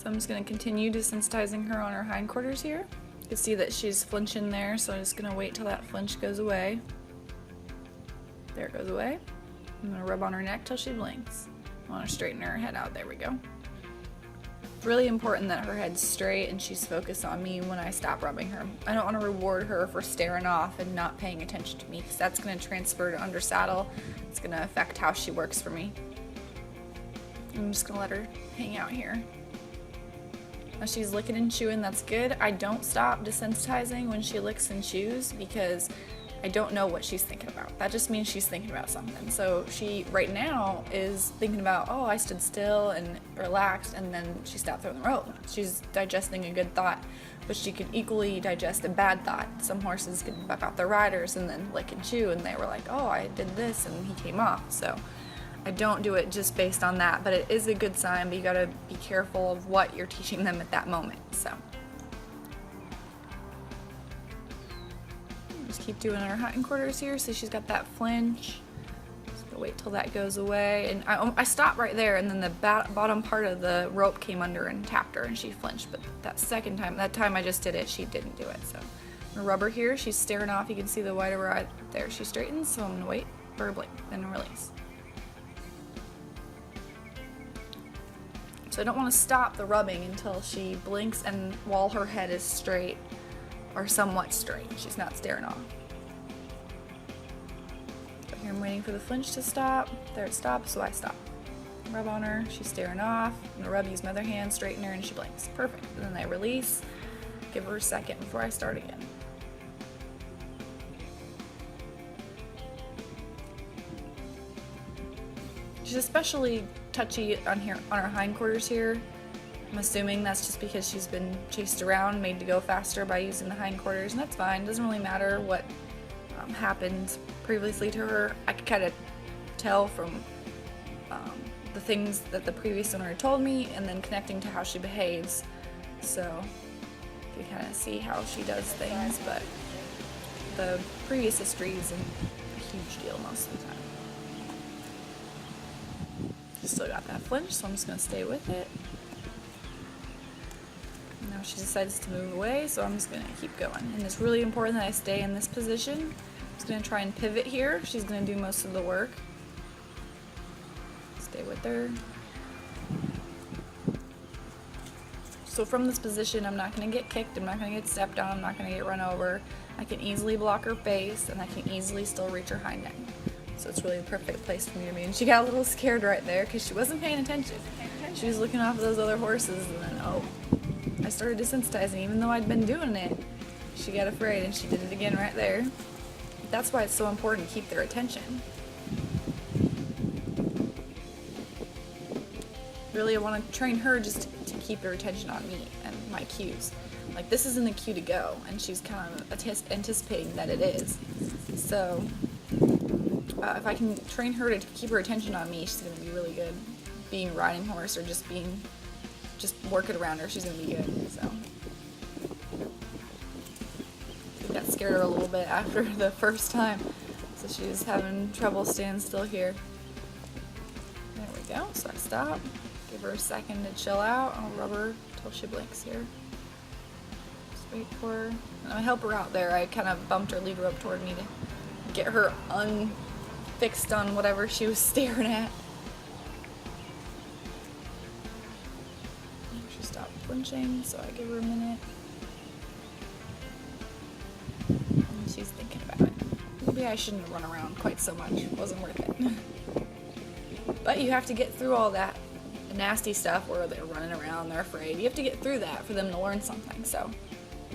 So I'm just going to continue desensitizing her on her hindquarters here. You can see that she's flinching there, so I'm just going to wait till that flinch goes away. There it goes away. I'm going to rub on her neck till she blinks. I want to straighten her head out. There we go. It's really important that her head's straight and she's focused on me when I stop rubbing her. I don't want to reward her for staring off and not paying attention to me, because that's going to transfer to under saddle. It's going to affect how she works for me. I'm just going to let her hang out here. Now she's licking and chewing, that's good. I don't stop desensitizing when she licks and chews because I don't know what she's thinking about. That just means she's thinking about something. So she, right now, is thinking about, oh, I stood still and relaxed, and then she stopped throwing the rope. She's digesting a good thought, but she can equally digest a bad thought. Some horses can buck out their riders and then lick and chew, and they were like, oh, I did this, and he came off. So I don't do it just based on that, but it is a good sign, but you gotta be careful of what you're teaching them at that moment, so. Just keep doing our hindquarters here, so she's got that flinch. Just gonna wait till that goes away, and I stopped right there, and then the bottom part of the rope came under and tapped her, and she flinched, but that time I just did it, she didn't do it, so. I'm gonna rub her here, she's staring off, you can see the white right there, she straightens, so I'm gonna wait for her blink, then release. So I don't want to stop the rubbing until she blinks and while her head is straight or somewhat straight. She's not staring off. So here I'm waiting for the flinch to stop. There it stops, so I stop. Rub on her, she's staring off. I'm gonna rub, use my other hand, straighten her, and she blinks. Perfect. And then I release, give her a second before I start again. She's especially touchy on her hindquarters here. I'm assuming that's just because she's been chased around, made to go faster by using the hindquarters, and that's fine. It doesn't really matter what happened previously to her. I could kind of tell from the things that the previous owner told me, and then connecting to how she behaves. So you can kind of see how she does things, but the previous history isn't a huge deal most of the time. Still got that flinch, so I'm just going to stay with it. Now she decides to move away, so I'm just going to keep going. And it's really important that I stay in this position. I'm just going to try and pivot here. She's going to do most of the work. Stay with her. So from this position, I'm not going to get kicked, I'm not going to get stepped on, I'm not going to get run over. I can easily block her face, and I can easily still reach her hind end. So it's really the perfect place for me to be. And she got a little scared right there because she wasn't paying attention. She was looking off at those other horses, and then, oh, I started desensitizing even though I'd been doing it. She got afraid and she did it again right there. That's why it's so important to keep their attention. Really, I want to train her just to keep her attention on me and my cues. Like, this isn't the cue to go, and she's kind of anticipating that it is. So if I can train her to keep her attention on me, she's going to be really good. Being a riding horse or just working around her, she's going to be good. So I got scared her a little bit after the first time, so she's having trouble staying still here. There we go. So I stop, give her a second to chill out. I'll rub her till she blinks here. Just wait for her. And I help her out there. I kind of bumped her lead rope toward me to get her fixed on whatever she was staring at. She stopped flinching, so I give her a minute. And she's thinking about it. Maybe I shouldn't have run around quite so much. It wasn't worth it. But you have to get through all that nasty stuff where they're running around, they're afraid. You have to get through that for them to learn something, so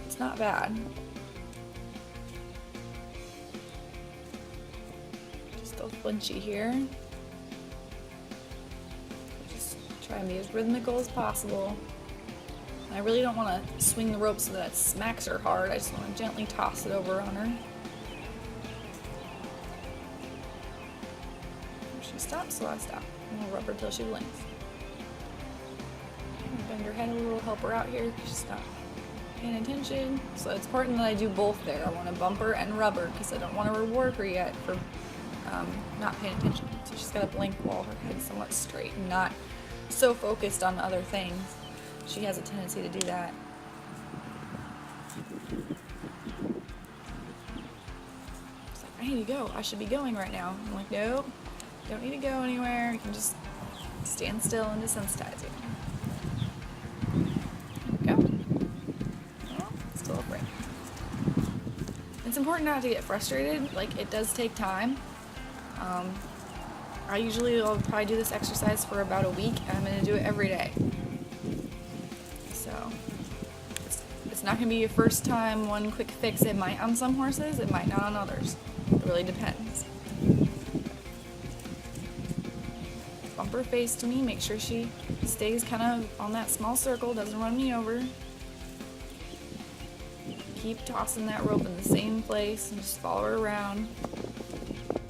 it's not bad. Still flinchy here. Just try and be as rhythmical as possible. And I really don't want to swing the rope so that it smacks her hard. I just want to gently toss it over on her. She stops, so I stop. And I'll rub her till she blinks. Bend her head a little, help her out here because she's not paying attention. So it's important that I do both there. I want to bump her and rub her because I don't want to reward her yet for not paying attention. So she's got to blink while her head's somewhat straight and not so focused on other things. She has a tendency to do that. It's like, I need to go. I should be going right now. I'm like, nope, don't need to go anywhere. You can just stand still and desensitizing. There we go. Oh, still upright. It's important not to get frustrated. Like, it does take time. I usually will probably do this exercise for about a week, and I'm going to do it every day. So, it's not going to be your first time, one quick fix. It might on some horses, it might not on others. It really depends. Bump her face to me, make sure she stays kind of on that small circle, doesn't run me over. Keep tossing that rope in the same place and just follow her around.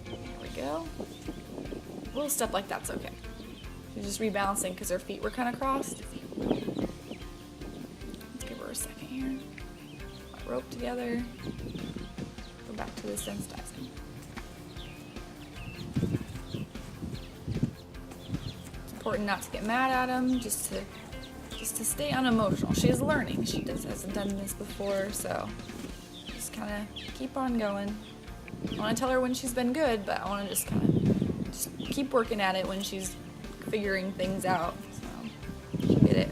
There we go. Little stuff like that's okay. She's just rebalancing because her feet were kind of crossed. Let's give her a second here. Put rope together. Go back to the sensitizing. It's important not to get mad at him, just to stay unemotional. She is learning. She hasn't done this before, so just kind of keep on going. I want to tell her when she's been good, but I want to just kind of keep working at it when she's figuring things out. So she'll get it.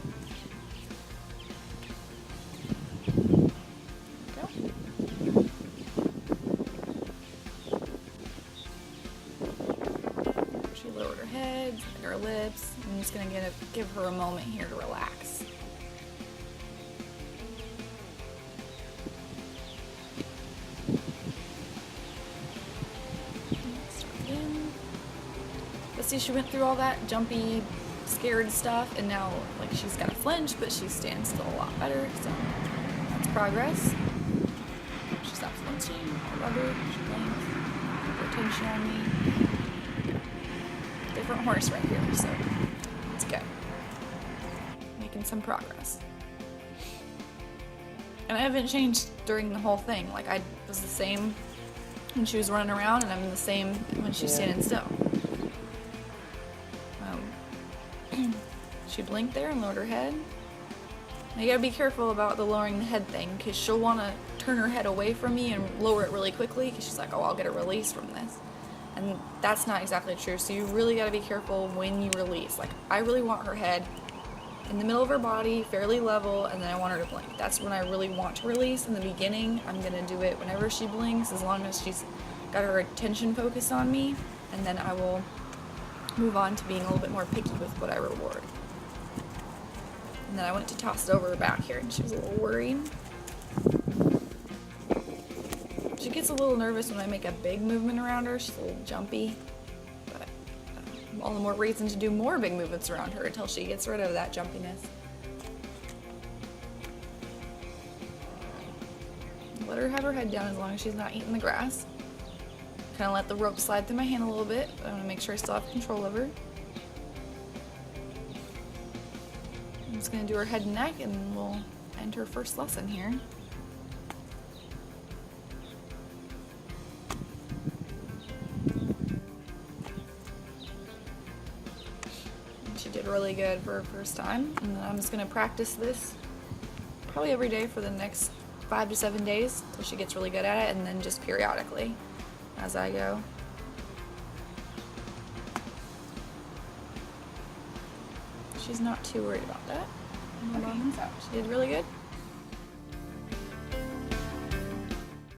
Go. She lowered her head, her lips. I'm just gonna give her a moment here to relax. See, she went through all that jumpy, scared stuff, and now, like, she's got a flinch, but she's standing still a lot better, so that's progress. She stops flinching, I love her, she blinks, her attention on me. Different horse right here, so it's good. Making some progress. And I haven't changed during the whole thing. Like, I was the same when she was running around, and I'm the same when she's standing still. She blinked there and lowered her head. Now you gotta be careful about the lowering the head thing, because she'll want to turn her head away from me and lower it really quickly, because she's like, oh, I'll get a release from this. And that's not exactly true, so you really gotta be careful when you release. Like, I really want her head in the middle of her body, fairly level, and then I want her to blink. That's when I really want to release. In the beginning, I'm gonna do it whenever she blinks, as long as she's got her attention focused on me, and then I will move on to being a little bit more picky with what I reward. And then I went to toss it over her back here, and she was a little worried. She gets a little nervous when I make a big movement around her. She's a little jumpy, but all the more reason to do more big movements around her until she gets rid of that jumpiness. Let her have her head down as long as she's not eating the grass. Kind of let the rope slide through my hand a little bit. I want to make sure I still have control of her. I'm just going to do her head and neck, and we'll end her first lesson here. She did really good for her first time, and then I'm just going to practice this probably every day for the next 5 to 7 days until she gets really good at it, and then just periodically as I go. She's not too worried about that. She did really good.